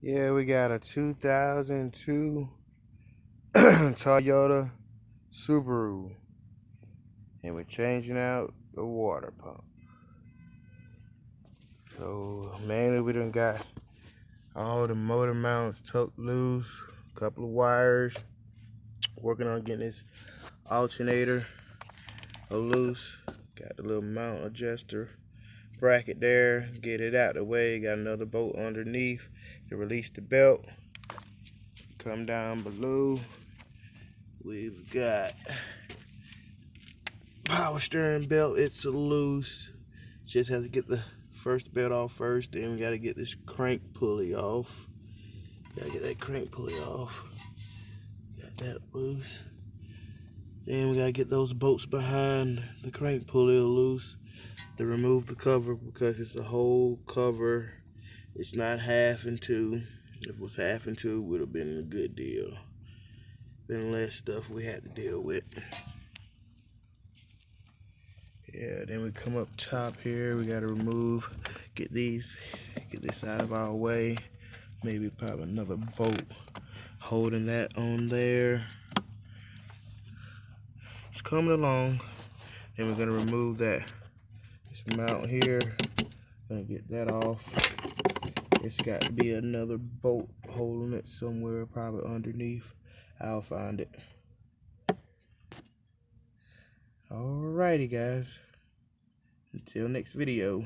Yeah, we got a 2002 Toyota Subaru, and we're changing out the water pump. So mainly we done got all the motor mounts tucked loose, a couple of wires, working on getting this alternator loose. Got the little mount adjuster bracket there, get it out the way. Got another bolt underneath to release the belt. Come down below, we've got power steering belt. It's loose. Just have to get the first belt off first. Then we gotta get this crank pulley off. Gotta get that crank pulley off. Got that loose. Then we gotta get those bolts behind the crank pulley loose to remove the cover, because it's a whole cover. It's not half in two. If it was half in two, it would have been a good deal. Been less stuff we had to deal with. Yeah, then we come up top here. We gotta remove, get this out of our way. Maybe probably another bolt holding that on there. It's coming along. Then we're gonna remove this mount here. Gonna get that off. It's got to be another bolt holding it somewhere, probably underneath. I'll find it. Alrighty guys, until next video.